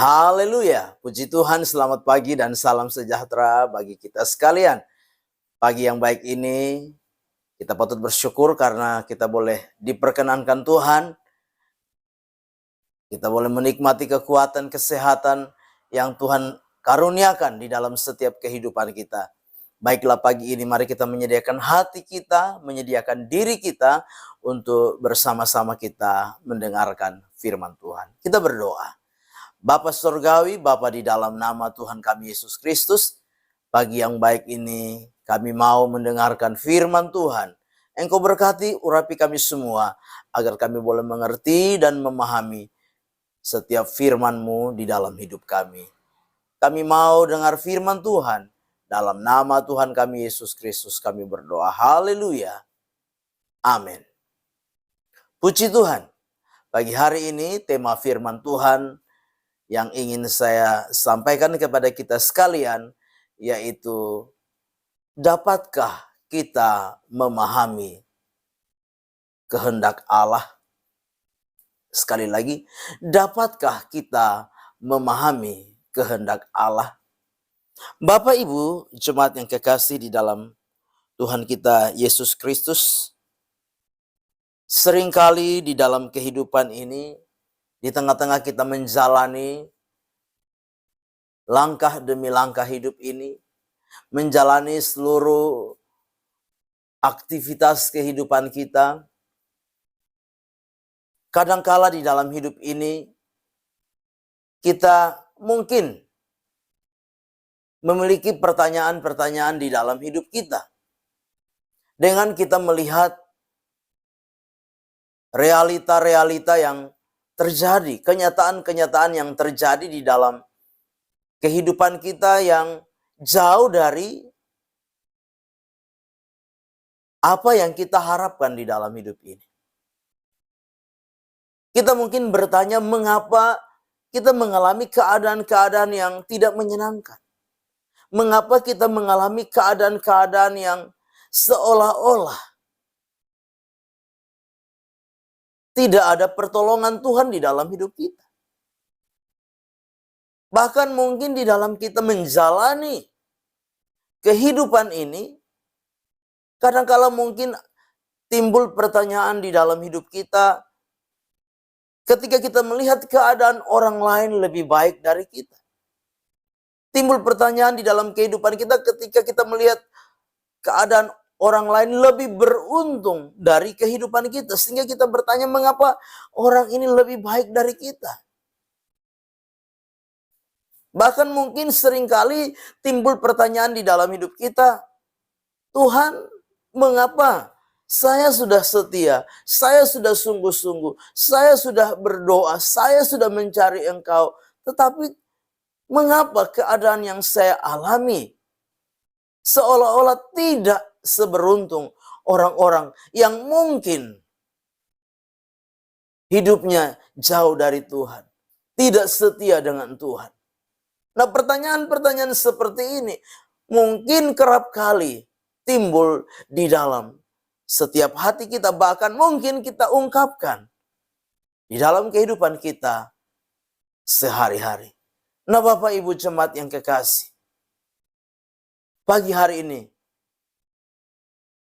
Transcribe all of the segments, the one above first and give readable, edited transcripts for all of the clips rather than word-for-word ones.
Haleluya, puji Tuhan, selamat pagi dan salam sejahtera bagi kita sekalian. Pagi yang baik ini, kita patut bersyukur karena kita boleh diperkenankan Tuhan. Kita boleh menikmati kekuatan, kesehatan yang Tuhan karuniakan di dalam setiap kehidupan kita. Baiklah pagi ini mari kita menyediakan hati kita, menyediakan diri kita untuk bersama-sama kita mendengarkan firman Tuhan. Kita berdoa. Bapa Surgawi, Bapa di dalam nama Tuhan kami Yesus Kristus, pagi yang baik ini kami mau mendengarkan firman Tuhan. Engkau berkati urapi kami semua, agar kami boleh mengerti dan memahami setiap firman-Mu di dalam hidup kami. Kami mau dengar firman Tuhan, dalam nama Tuhan kami Yesus Kristus kami berdoa. Haleluya. Amin. Puji Tuhan, pagi hari ini tema firman Tuhan yang ingin saya sampaikan kepada kita sekalian, yaitu dapatkah kita memahami kehendak Allah? Sekali lagi, dapatkah kita memahami kehendak Allah? Bapak Ibu, jemaat yang kekasih di dalam Tuhan kita Yesus Kristus, seringkali di dalam kehidupan ini, di tengah-tengah kita menjalani langkah demi langkah hidup ini, menjalani seluruh aktivitas kehidupan kita, kadangkala di dalam hidup ini, kita mungkin memiliki pertanyaan-pertanyaan di dalam hidup kita. Dengan kita melihat realita-realita yang terjadi, kenyataan-kenyataan yang terjadi di dalam kehidupan kita yang jauh dari apa yang kita harapkan di dalam hidup ini. Kita mungkin bertanya mengapa kita mengalami keadaan-keadaan yang tidak menyenangkan. Mengapa kita mengalami keadaan-keadaan yang seolah-olah tidak ada pertolongan Tuhan di dalam hidup kita. Bahkan mungkin di dalam kita menjalani kehidupan ini, kadang-kala mungkin timbul pertanyaan di dalam hidup kita ketika kita melihat keadaan orang lain lebih baik dari kita. Timbul pertanyaan di dalam kehidupan kita ketika kita melihat keadaan orang lain lebih beruntung dari kehidupan kita. Sehingga kita bertanya mengapa orang ini lebih baik dari kita. Bahkan mungkin seringkali timbul pertanyaan di dalam hidup kita, Tuhan, mengapa saya sudah setia, saya sudah sungguh-sungguh, saya sudah berdoa, saya sudah mencari Engkau, tetapi mengapa keadaan yang saya alami seolah-olah tidak seberuntung orang-orang yang mungkin hidupnya jauh dari Tuhan, tidak setia dengan Tuhan. Nah, pertanyaan-pertanyaan seperti ini mungkin kerap kali timbul di dalam setiap hati kita, bahkan mungkin kita ungkapkan di dalam kehidupan kita sehari-hari. Nah, Bapak Ibu jemaat yang kekasih, pagi hari ini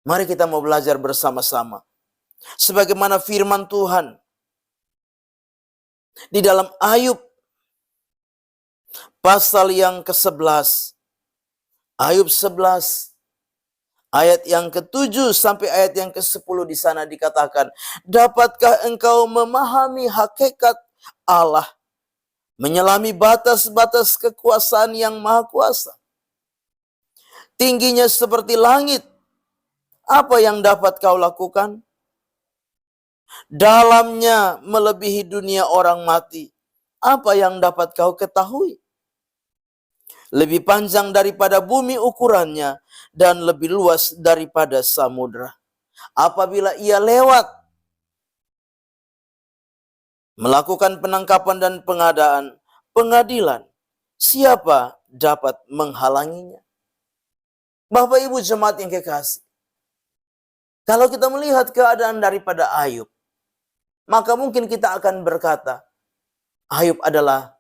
mari kita mau belajar bersama-sama sebagaimana firman Tuhan di dalam Ayub pasal yang ke-11, Ayub 11, ayat yang ke-7 sampai ayat yang ke-10 di sana dikatakan, dapatkah engkau memahami hakikat Allah, menyelami batas-batas kekuasaan yang maha kuasa? Tingginya seperti langit, apa yang dapat kau lakukan? Dalamnya melebihi dunia orang mati, apa yang dapat kau ketahui? Lebih panjang daripada bumi ukurannya, dan lebih luas daripada samudra. Apabila ia lewat, melakukan penangkapan dan pengadilan, siapa dapat menghalanginya? Bapak Ibu jemaat yang kekasih, kalau kita melihat keadaan daripada Ayub, maka mungkin kita akan berkata, Ayub adalah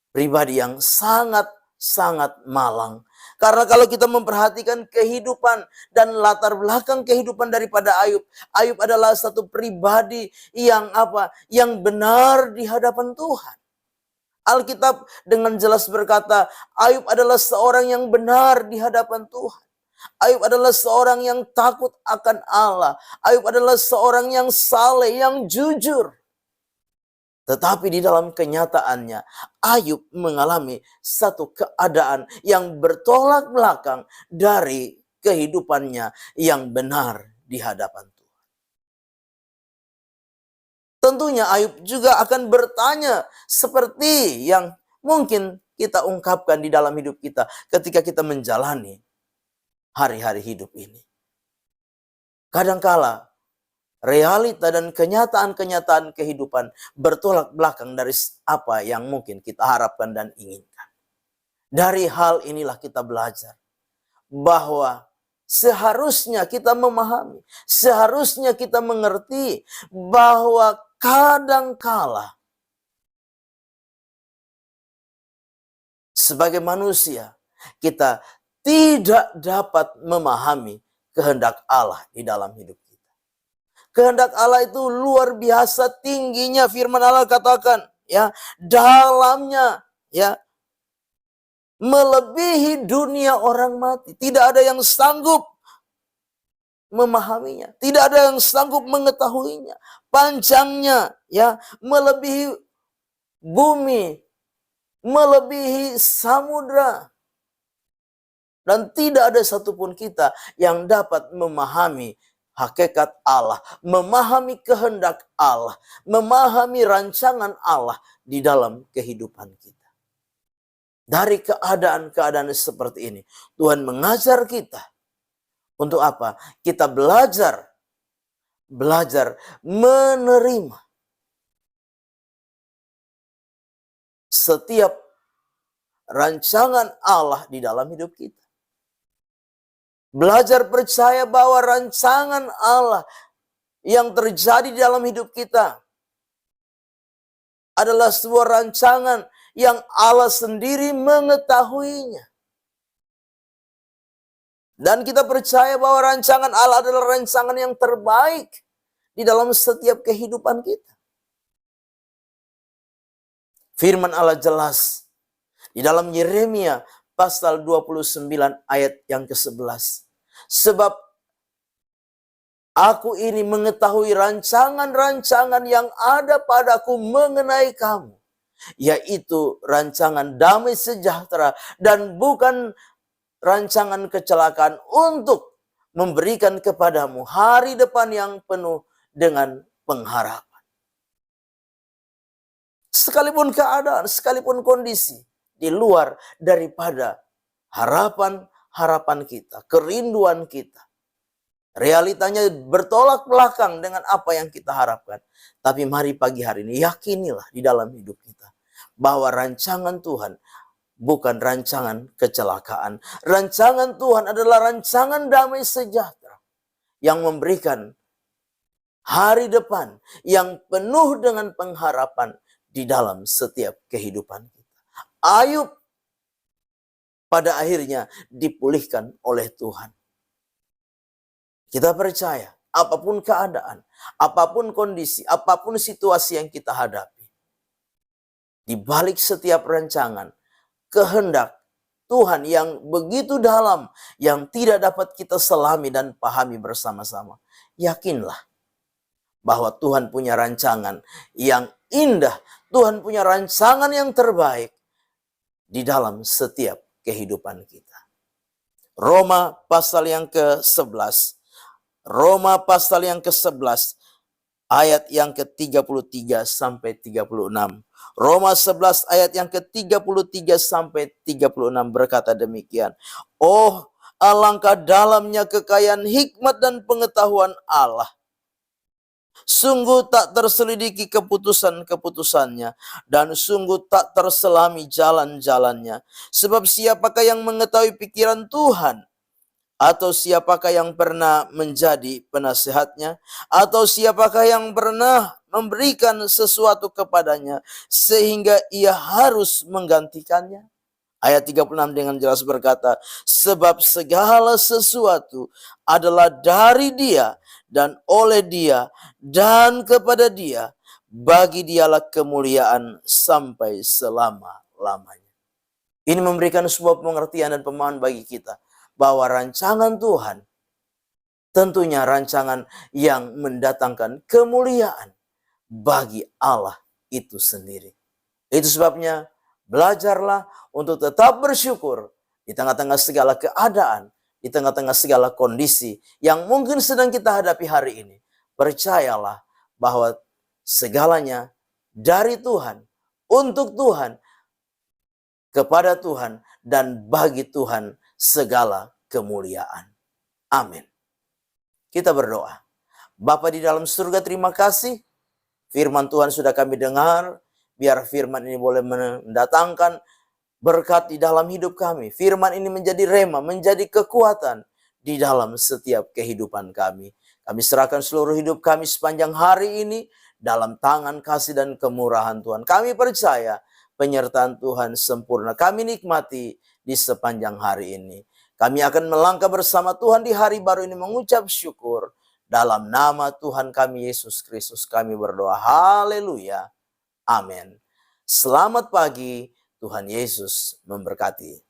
pribadi yang sangat-sangat malang. Karena kalau kita memperhatikan kehidupan dan latar belakang kehidupan daripada Ayub, Ayub adalah satu pribadi yang apa? Yang benar di hadapan Tuhan. Alkitab dengan jelas berkata, Ayub adalah seorang yang benar di hadapan Tuhan. Ayub adalah seorang yang takut akan Allah. Ayub adalah seorang yang saleh, yang jujur. Tetapi di dalam kenyataannya, Ayub mengalami satu keadaan yang bertolak belakang dari kehidupannya yang benar di hadapan Tuhan. Tentunya Ayub juga akan bertanya seperti yang mungkin kita ungkapkan di dalam hidup kita ketika kita menjalani hari-hari hidup ini. Kadangkala realita dan kenyataan-kenyataan kehidupan bertolak belakang dari apa yang mungkin kita harapkan dan inginkan. Dari hal inilah kita belajar bahwa seharusnya kita memahami, seharusnya kita mengerti bahwa kadangkala sebagai manusia kita tidak dapat memahami kehendak Allah di dalam hidup kita. Kehendak Allah itu luar biasa tingginya, firman Allah katakan, ya, dalamnya, ya, melebihi dunia orang mati. Tidak ada yang sanggup memahaminya, tidak ada yang sanggup mengetahuinya. Panjangnya, ya, melebihi bumi, melebihi samudra. Dan tidak ada satupun kita yang dapat memahami hakikat Allah, memahami kehendak Allah, memahami rancangan Allah di dalam kehidupan kita. Dari keadaan-keadaan seperti ini, Tuhan mengajar kita untuk apa? Kita belajar menerima setiap rancangan Allah di dalam hidup kita. Belajar percaya bahwa rancangan Allah yang terjadi di dalam hidup kita adalah sebuah rancangan yang Allah sendiri mengetahuinya. Dan kita percaya bahwa rancangan Allah adalah rancangan yang terbaik di dalam setiap kehidupan kita. Firman Allah jelas di dalam Yeremia pasal 29 ayat yang ke-11. Sebab aku ini mengetahui rancangan-rancangan yang ada padaku mengenai kamu, yaitu rancangan damai sejahtera dan bukan rancangan kecelakaan, untuk memberikan kepadamu hari depan yang penuh dengan pengharapan. Sekalipun keadaan, sekalipun kondisi di luar daripada harapan kita, kerinduan kita, realitanya bertolak belakang dengan apa yang kita harapkan. Tapi mari pagi hari ini yakinilah di dalam hidup kita bahwa rancangan Tuhan bukan rancangan kecelakaan. Rancangan Tuhan adalah rancangan damai sejahtera yang memberikan hari depan yang penuh dengan pengharapan di dalam setiap kehidupan kita. Ayub pada akhirnya dipulihkan oleh Tuhan. Kita percaya apapun keadaan, apapun kondisi, apapun situasi yang kita hadapi, di balik setiap rancangan, kehendak Tuhan yang begitu dalam, yang tidak dapat kita selami dan pahami bersama-sama, yakinlah bahwa Tuhan punya rancangan yang indah, Tuhan punya rancangan yang terbaik di dalam setiap kehidupan kita. Roma pasal yang ke-11. Roma pasal yang ke-11 ayat yang ke-33 sampai 36. Roma 11 ayat yang ke-33 sampai 36 berkata demikian. Oh, alangkah dalamnya kekayaan hikmat dan pengetahuan Allah. Sungguh tak terselidiki keputusan-keputusannya, dan sungguh tak terselami jalan-jalannya. Sebab siapakah yang mengetahui pikiran Tuhan? Atau siapakah yang pernah menjadi penasehatnya? Atau siapakah yang pernah memberikan sesuatu kepadanya sehingga ia harus menggantikannya. Ayat 36 dengan jelas berkata, sebab segala sesuatu adalah dari Dia dan oleh Dia dan kepada Dia, bagi Dialah kemuliaan sampai selama-lamanya. Ini memberikan sebuah pengertian dan pemahaman bagi kita bahwa rancangan Tuhan tentunya rancangan yang mendatangkan kemuliaan bagi Allah itu sendiri. Itu sebabnya belajarlah untuk tetap bersyukur di tengah-tengah segala keadaan, di tengah-tengah segala kondisi yang mungkin sedang kita hadapi hari ini. Percayalah bahwa segalanya dari Tuhan, untuk Tuhan, kepada Tuhan, dan bagi Tuhan segala kemuliaan. Amin. Kita berdoa. Bapa di dalam surga, terima kasih. Firman Tuhan sudah kami dengar. Biar firman ini boleh mendatangkan berkat di dalam hidup kami. Firman ini menjadi rema, menjadi kekuatan di dalam setiap kehidupan kami. Kami serahkan seluruh hidup kami sepanjang hari ini dalam tangan kasih dan kemurahan Tuhan. Kami percaya penyertaan Tuhan sempurna. Kami nikmati di sepanjang hari ini. Kami akan melangkah bersama Tuhan di hari baru ini mengucap syukur. Dalam nama Tuhan kami Yesus Kristus kami berdoa. Haleluya. Amin. Selamat pagi, Tuhan Yesus memberkati.